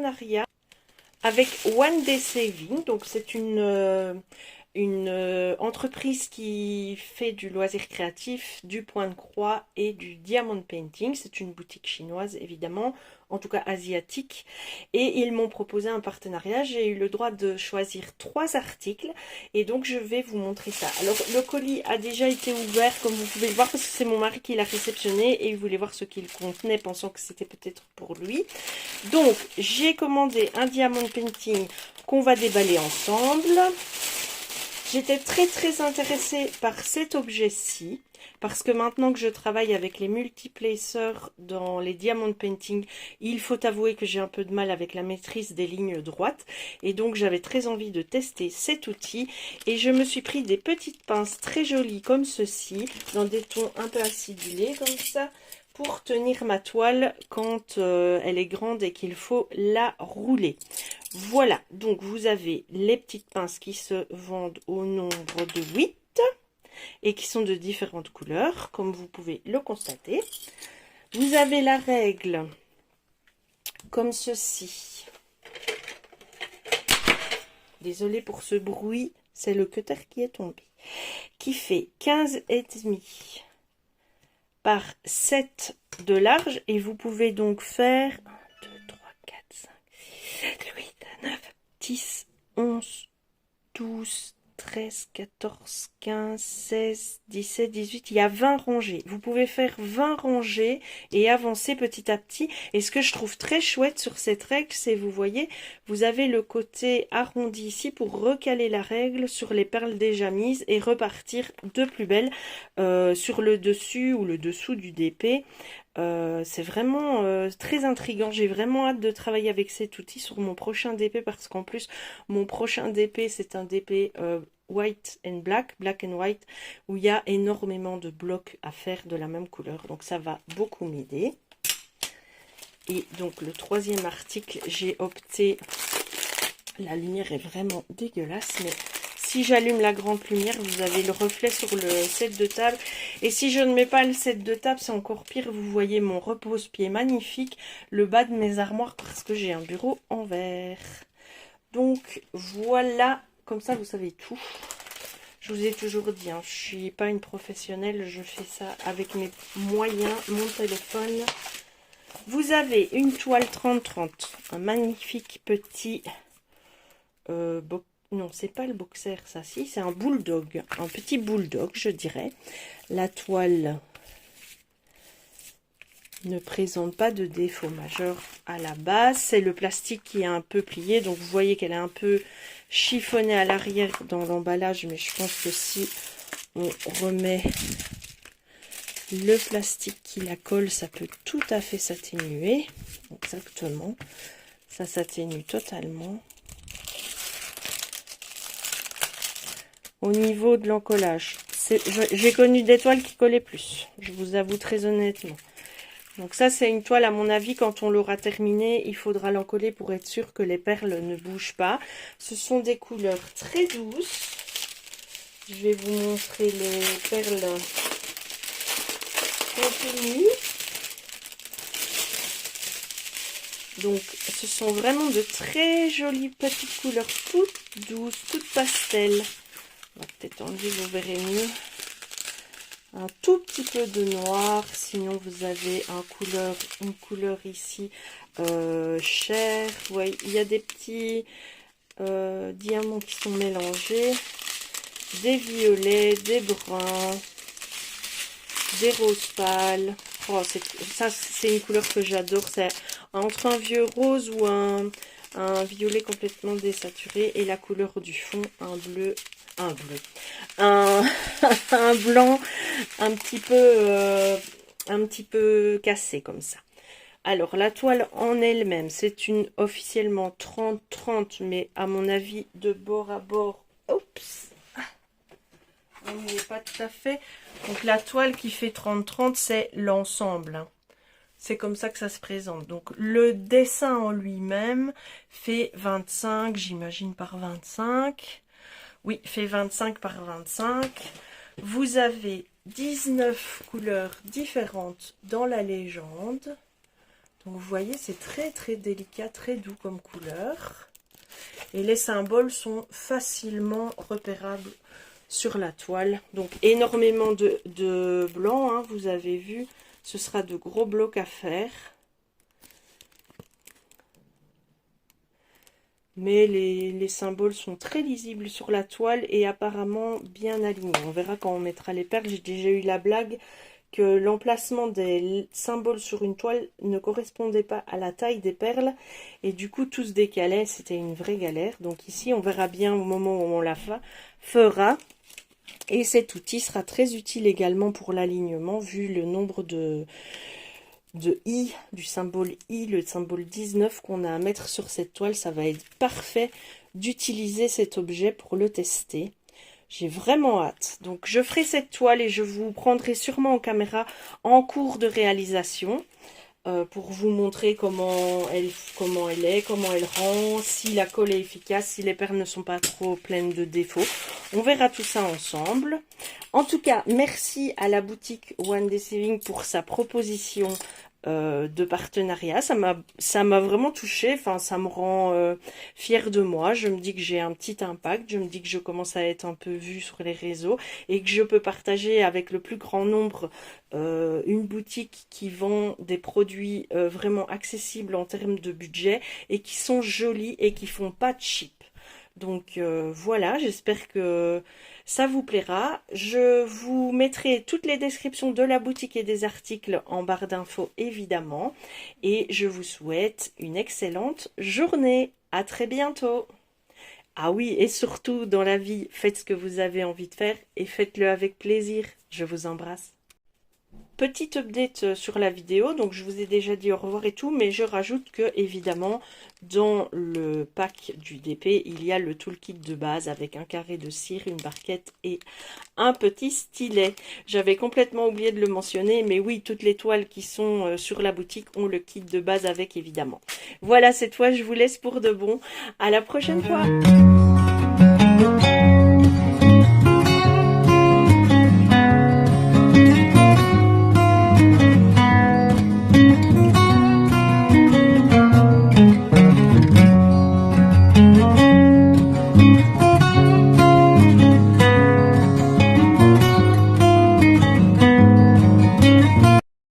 partenariat avec One Day Saving. Donc c'est une entreprise qui fait du loisir créatif, du point de croix et du diamond painting. C'est une boutique chinoise évidemment, en tout cas asiatique. Et ils m'ont proposé un partenariat. J'ai eu le droit de choisir 3 articles et donc je vais vous montrer ça. Alors le colis a déjà été ouvert comme vous pouvez le voir parce que c'est mon mari qui l'a réceptionné et il voulait voir ce qu'il contenait pensant que c'était peut-être pour lui. Donc j'ai commandé un diamond painting qu'on va déballer ensemble. J'étais très intéressée par cet objet-ci, parce que maintenant que je travaille avec les multiplacers dans les diamond painting, il faut avouer que j'ai un peu de mal avec la maîtrise des lignes droites, et donc j'avais très envie de tester cet outil, et je me suis pris des petites pinces très jolies comme ceci, dans des tons un peu acidulés comme ça, pour tenir ma toile quand elle est grande et qu'il faut la rouler. Voilà, donc vous avez les petites pinces qui se vendent au nombre de 8 et qui sont de différentes couleurs, comme vous pouvez le constater. Vous avez la règle comme ceci. Désolée pour ce bruit, c'est le cutter qui est tombé. Qui fait 15,5 par 7 de large et vous pouvez donc faire 1, 2, 3, 4, 5, 6, 7, 8, 9, 10, 11, 12, 13, 14, 15, 16, 17, 18, il y a 20 rangées. Vous pouvez faire 20 rangées et avancer petit à petit. Et ce que je trouve très chouette sur cette règle, c'est, vous voyez, vous avez le côté arrondi ici pour recaler la règle sur les perles déjà mises et repartir de plus belle sur le dessus ou le dessous du DP. C'est vraiment très intriguant. J'ai vraiment hâte de travailler avec cet outil sur mon prochain DP parce qu'en plus mon prochain DP c'est un DP white and black, black and white, où il y a énormément de blocs à faire de la même couleur, donc ça va beaucoup m'aider. Et donc le troisième article, j'ai opté, la lumière est vraiment dégueulasse, mais si j'allume la grande lumière, vous avez le reflet sur le set de table. Et si je ne mets pas le set de table, c'est encore pire. Vous voyez mon repose-pied magnifique, le bas de mes armoires, parce que j'ai un bureau en verre. Donc voilà, comme ça vous savez tout. Je vous ai toujours dit, hein, je suis pas une professionnelle, je fais ça avec mes moyens, mon téléphone. Vous avez une toile 30-30, un magnifique petit... non, c'est pas le boxer, ça, si, c'est un bulldog, un petit bulldog, je dirais. La toile ne présente pas de défaut majeur à la base. C'est le plastique qui est un peu plié, donc vous voyez qu'elle est un peu chiffonnée à l'arrière dans l'emballage, mais je pense que si on remet le plastique qui la colle, ça peut tout à fait s'atténuer. Exactement, ça s'atténue totalement. Au niveau de l'encollage, j'ai connu des toiles qui collaient plus, je vous avoue très honnêtement. Donc ça, c'est une toile, à mon avis, quand on l'aura terminée, il faudra l'encoller pour être sûr que les perles ne bougent pas. Ce sont des couleurs très douces. Je vais vous montrer les perles contenues. Donc, ce sont vraiment de très jolies petites couleurs, toutes douces, toutes pastel. On va peut-être enlever, vous verrez mieux. Un tout petit peu de noir, sinon vous avez une couleur ici chair. Ouais, il y a des petits diamants qui sont mélangés, des violets, des bruns, des roses pâles. Oh, ça c'est une couleur que j'adore, c'est entre un vieux rose ou un violet complètement désaturé et la couleur du fond, un blanc un petit peu cassé comme ça. Alors la toile en elle-même, c'est une officiellement 30-30, mais à mon avis de bord à bord, oups, on n'y est pas tout à fait. Donc la toile qui fait 30-30, c'est l'ensemble. C'est comme ça que ça se présente. Donc le dessin en lui-même fait 25, j'imagine, par 25. Oui, fait 25 par 25. Vous avez 19 couleurs différentes dans la légende. Donc vous voyez, c'est très très délicat, très doux comme couleur. Et les symboles sont facilement repérables sur la toile. Donc énormément de blanc, hein, vous avez vu, ce sera de gros blocs à faire. Mais les symboles sont très lisibles sur la toile et apparemment bien alignés. On verra quand on mettra les perles. J'ai déjà eu la blague que l'emplacement des symboles sur une toile ne correspondait pas à la taille des perles. Et du coup, tout se décalait. C'était une vraie galère. Donc ici, on verra bien au moment où on la fera. Et cet outil sera très utile également pour l'alignement, vu le nombre de I, du symbole I, le symbole 19 qu'on a à mettre sur cette toile. Ça va être parfait d'utiliser cet objet pour le tester. J'ai vraiment hâte. Donc je ferai cette toile et je vous prendrai sûrement en caméra en cours de réalisation pour vous montrer comment elle est, comment elle rend, si la colle est efficace, si les perles ne sont pas trop pleines de défauts. On verra tout ça ensemble. En tout cas, merci à la boutique One Day Saving pour sa proposition de partenariat. Ça m'a vraiment touchée. Enfin, ça me rend fière de moi. Je me dis que j'ai un petit impact. Je me dis que je commence à être un peu vue sur les réseaux et que je peux partager avec le plus grand nombre une boutique qui vend des produits vraiment accessibles en termes de budget et qui sont jolis et qui font pas cheap. Donc voilà, j'espère que ça vous plaira. Je vous mettrai toutes les descriptions de la boutique et des articles en barre d'infos évidemment. Et je vous souhaite une excellente journée. À très bientôt. Ah oui, et surtout dans la vie, faites ce que vous avez envie de faire et faites-le avec plaisir. Je vous embrasse. Petite update sur la vidéo, donc je vous ai déjà dit au revoir et tout, mais je rajoute que évidemment dans le pack du DP il y a le toolkit de base avec un carré de cire, une barquette et un petit stylet. J'avais complètement oublié de le mentionner, mais oui, toutes les toiles qui sont sur la boutique ont le kit de base avec évidemment. Voilà, cette fois je vous laisse pour de bon. À la prochaine fois.